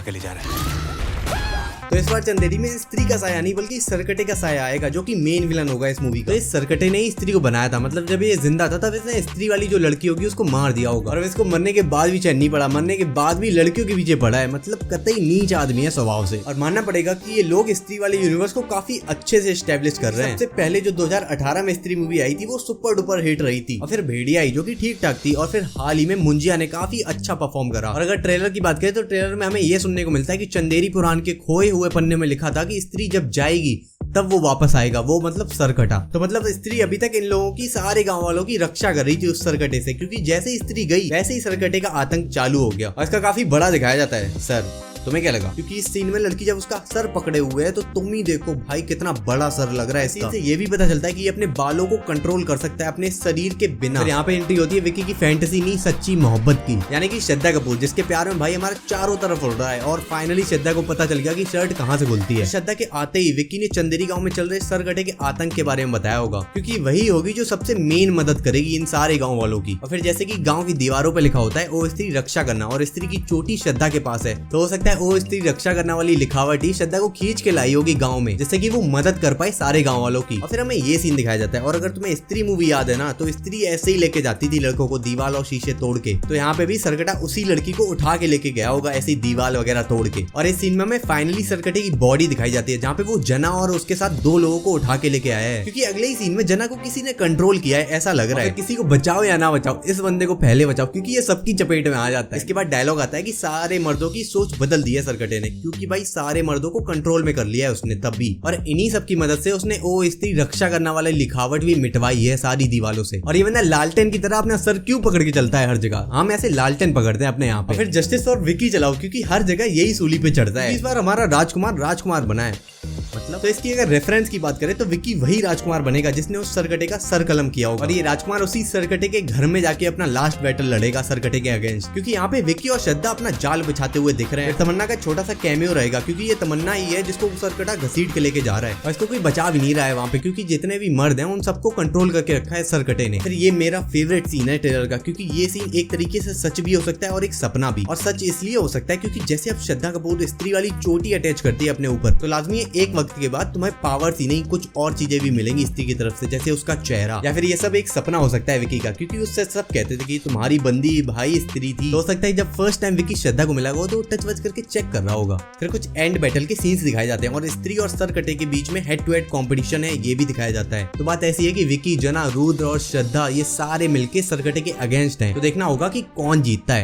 के ले जा रहा है। तो इस बार चंदेरी में स्त्री का साया नहीं बल्कि सरकटे का साया आएगा जो कि मेन विलन होगा इस मूवी का। तो इस सरकटे ने ही स्त्री को बनाया था, मतलब जब ये जिंदा था तब इसने स्त्री वाली जो लड़की होगी उसको मार दिया होगा और इसको मरने के बाद भी चैन नहीं पड़ा, मरने के बाद भी लड़कियों के पीछे पड़ा है। मतलब कतई नीच आदमी है स्वभाव से। और मानना पड़ेगा कि ये लोग स्त्री वाले यूनिवर्स को काफी अच्छे से एस्टेब्लिश कर रहे हैं। सबसे पहले जो 2018 में स्त्री मूवी आई थी वो सुपर डुपर हिट रही थी, और फिर भेड़िया आई जो कि ठीक ठाक थी, और फिर हाल ही में मुंजिया ने काफी अच्छा परफॉर्म करा। और अगर ट्रेलर की बात करें तो ट्रेलर में हमें ये सुनने को मिलता है कि चंदेरी पुराण के खोए हुए पन्ने में लिखा था कि स्त्री जब जाएगी तब वो वापस आएगा, वो मतलब सरकटा। तो मतलब स्त्री अभी तक इन लोगों की, सारे गांव वालों की रक्षा कर रही थी उस सरकटे से, क्योंकि जैसे ही स्त्री गई वैसे ही सरकटे का आतंक चालू हो गया। और इसका काफी बड़ा दिखाया जाता है सर। तुम्हें क्या लगा? क्योंकि इस सीन में लड़की जब उसका सर पकड़े हुए है तो तुम ही देखो भाई कितना बड़ा सर लग रहा है इसका। इससे ये भी पता चलता है कि ये अपने बालों को कंट्रोल कर सकता है अपने शरीर के बिना। यहाँ पे एंट्री होती है विक्की की फैंटेसी नहीं सच्ची मोहब्बत की, यानी कि श्रद्धा कपूर, जिसके प्यार में भाई हमारे चारों तरफ उड़ रहा है। और फाइनली श्रद्धा को पता चल गया कि शर्ट कहाँ से खुलती है। श्रद्धा के आते ही विक्की ने चंदेरी गाँव में चल रहे सरकटे के आतंक के बारे में बताया होगा, क्योंकि वही होगी जो सबसे मेन मदद करेगी इन सारे गाँव वालों की। और फिर जैसे की गाँव की दीवारों पर लिखा होता है ओ स्त्री रक्षा करना, और स्त्री की चोटी श्रद्धा के पास है, तो हो सकता है ओ स्त्री रक्षा करने वाली लिखावट ही श्रद्धा को खींच के लाई होगी गांव में, जिससे कि वो मदद कर पाए सारे गांव वालों की। और फिर हमें ये सीन दिखाया जाता है। और अगर तुम्हें स्त्री मूवी याद है ना, तो स्त्री ऐसे ही लेके जाती थी लड़कों को दीवार और शीशे तोड़ के, तो यहाँ पे भी सरकटा उसी लड़की को उठा के लेके गया होगा ऐसी दीवार वगैरह तोड़ के। और इस सीन में हमें फाइनली सरकटे की बॉडी दिखाई जाती है, जहाँ पे वो जना और उसके साथ 2 लोगों को उठा के लेके आया है, क्योंकि अगले ही सीन में जना को किसी ने कंट्रोल किया है ऐसा लग रहा है। किसी को बचाओ या ना बचाओ, इस बंदे को पहले बचाओ, क्योंकि ये सबकी चपेट में आ जाता है। इसके बाद डायलॉग आता है कि सारे मर्दों की सोच बदल दी है सरकटे ने, क्योंकि भाई सारे मर्दों को कंट्रोल में कर लिया है उसने तब भी। और इन्हीं सब की मदद से उसने ओ स्त्री रक्षा करने वाले लिखावट भी मिटवाई है सारी दीवालों से। और ये बंदा लालटेन की तरह अपना सर क्यों पकड़ के चलता है हर जगह? हम ऐसे लालटेन पकड़ते हैं अपने यहाँ पे। फिर जस्टिस और विकी चलाओ, क्योंकि हर जगह यही सूली पे चढ़ता है। इस बार हमारा राजकुमार बना है। मतलब तो इसकी अगर रेफरेंस की बात करें तो विक्की वही राजकुमार बनेगा जिसने उस सरकटे का सर कलम किया होगा। और ये राजकुमार उसी सरकटे के घर में जाके अपना लास्ट बैटल लड़ेगा सरकटे के अगेंस्ट, क्योंकि यहाँ पे विक्की और श्रद्धा अपना जाल बिछाते हुए दिख रहे हैं। तमन्ना का छोटा सा कैमियो रहेगा, क्योंकि ये तमन्ना ही है जिसको सरकटा घसीट के लेके जा रहा है, और इसको कोई बचा भी नहीं रहा है वहाँ पे, क्योंकि जितने भी मर्द हैं उन सबको कंट्रोल करके रखा है सरकटे ने। फिर ये मेरा फेवरेट सीन है ट्रेलर का, क्योंकि ये सीन एक तरीके से सच भी हो सकता है और एक सपना भी। और सच इसलिए हो सकता है क्योंकि जैसे अब श्रद्धा कपूर स्त्री वाली चोटी अटैच करती है अपने ऊपर, तो लाजमी एक वक्त के बाद तुम्हें पावर्स ही नहीं कुछ और चीजें भी मिलेंगी स्त्री की तरफ से, जैसे उसका चेहरा। या फिर ये सब एक सपना हो सकता है विकी का, क्योंकि उससे सब कहते थे कि तुम्हारी बंदी भाई स्त्री थी। तो हो सकता है जब फर्स्ट टाइम विकी श्रद्धा को मिला तो टच वच करके चेक कर रहा होगा। फिर कुछ एंड बैटल के सीन्स दिखाए जाते हैं, और स्त्री और सरकटे के बीच में हेड टू हेड कॉम्पिटिशन है ये भी दिखाया जाता है। तो बात ऐसी है कि विकी, जना, रुद्र और श्रद्धा ये सारे मिलके सरकटे के अगेंस्ट हैं, तो देखना होगा कि कौन जीतता है।